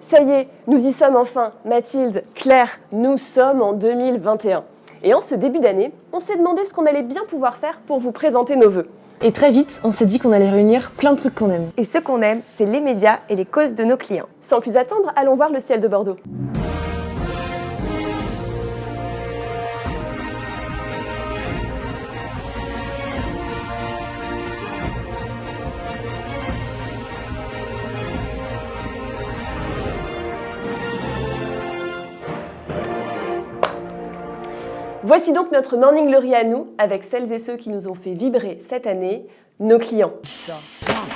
Ça y est, nous y sommes enfin. Mathilde, Claire, nous sommes en 2021. Et en ce début d'année, on s'est demandé ce qu'on allait bien pouvoir faire pour vous présenter nos vœux. Et très vite, on s'est dit qu'on allait réunir plein de trucs qu'on aime. Et ce qu'on aime, c'est les médias et les causes de nos clients. Sans plus attendre, allons voir le ciel de Bordeaux. Voici donc notre Morning Glory à nous, avec celles et ceux qui nous ont fait vibrer cette année, nos clients. Ça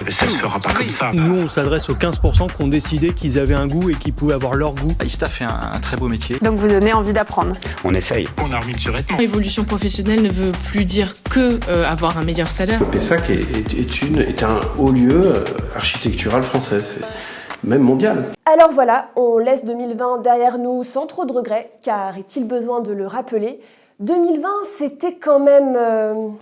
se fera pas comme ça. Nous, on s'adresse aux 15% qui ont décidé qu'ils avaient un goût et qu'ils pouvaient avoir leur goût. Ista fait un très beau métier. Donc vous donnez envie d'apprendre. On essaye. On a remis le survêtement. L'évolution professionnelle ne veut plus dire que avoir un meilleur salaire. Pessac est un haut lieu architectural français. Même mondial. Alors voilà, on laisse 2020 derrière nous sans trop de regrets, car est-il besoin de le rappeler, 2020 c'était quand même...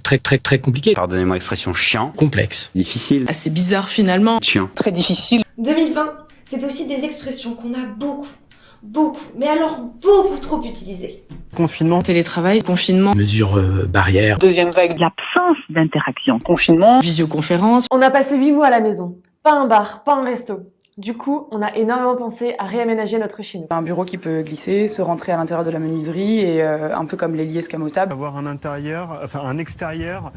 Très compliqué. Pardonnez-moi l'expression chiant. Complexe. Difficile. Assez bizarre finalement. Chiant. Très difficile. 2020, c'est aussi des expressions qu'on a beaucoup, mais alors beaucoup trop utilisées. Confinement. Télétravail, confinement. Mesures barrières. Deuxième vague. L'absence d'interaction. Confinement. Visioconférence. On a passé 8 mois à la maison. Pas un bar, pas un resto. Du coup, on a énormément pensé à réaménager notre chez nous. Un bureau qui peut glisser, se rentrer à l'intérieur de la menuiserie et un peu comme les lits escamotables. Avoir un extérieur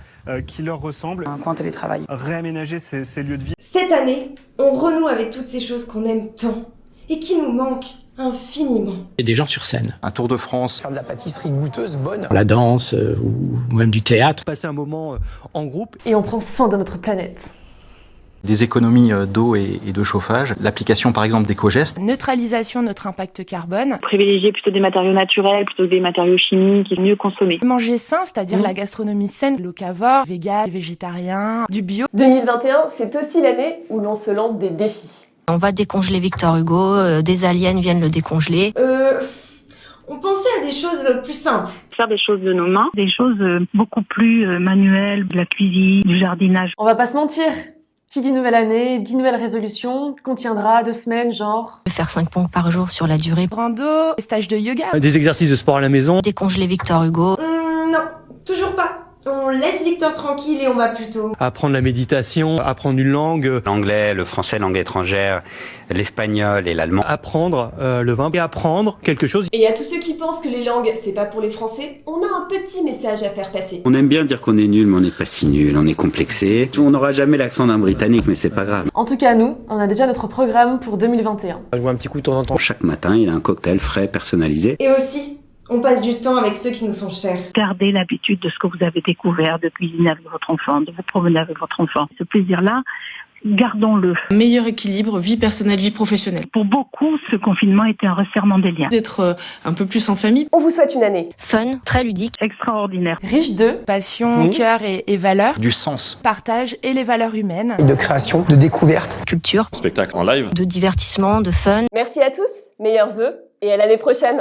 qui leur ressemble. Un coin télétravail. Réaménager ces lieux de vie. Cette année, on renoue avec toutes ces choses qu'on aime tant et qui nous manquent infiniment. Et des gens sur scène. Un tour de France. Faire de la pâtisserie goûteuse, bonne. La danse ou même du théâtre. Passer un moment en groupe. Et on prend soin de notre planète. Des économies d'eau et de chauffage. L'application par exemple d'éco-gestes. Neutralisation de notre impact carbone. Privilégier plutôt des matériaux naturels plutôt que des matériaux chimiques et mieux consommer. Manger sain, c'est-à-dire la gastronomie saine, locavore, vegan, végétarien, du bio. 2021, c'est aussi l'année où l'on se lance des défis. On va décongeler Victor Hugo, des aliens viennent le décongeler. On pensait à des choses plus simples. Faire des choses de nos mains. Des choses beaucoup plus manuelles, de la cuisine, du jardinage. On va pas se mentir. Qui dit nouvelle année, dit nouvelle résolution, contiendra 2 semaines, genre... Faire 5 pompes par jour sur la durée. Rando, stage de yoga. Des exercices de sport à la maison. Décongeler Victor Hugo. Non, toujours pas. On laisse Victor tranquille et on va plutôt... Apprendre la méditation, apprendre une langue. L'anglais, le français, langue étrangère, l'espagnol et l'allemand. Apprendre le vin et apprendre quelque chose. Et à tous ceux qui pensent que les langues, c'est pas pour les Français, on a un petit message à faire passer. On aime bien dire qu'on est nul, mais on n'est pas si nul, on est complexé. On n'aura jamais l'accent d'un Britannique, mais c'est pas grave. En tout cas, nous, on a déjà notre programme pour 2021. Je vois un petit coup de temps en temps. Chaque matin, il a un cocktail frais, personnalisé. Et aussi, on passe du temps avec ceux qui nous sont chers. Gardez l'habitude de ce que vous avez découvert, de cuisiner avec votre enfant, de vous promener avec votre enfant. Ce plaisir-là, gardons-le. Meilleur équilibre, vie personnelle, vie professionnelle. Pour beaucoup, ce confinement était un resserrement des liens. D'être un peu plus en famille. On vous souhaite une année Fun, très ludique. Extraordinaire. Riche de... Passion, cœur et valeurs. Du sens. Partage et les valeurs humaines. Et de création, de découverte. Culture. Spectacle en live. De divertissement, de fun. Merci à tous, meilleurs vœux, et à l'année prochaine.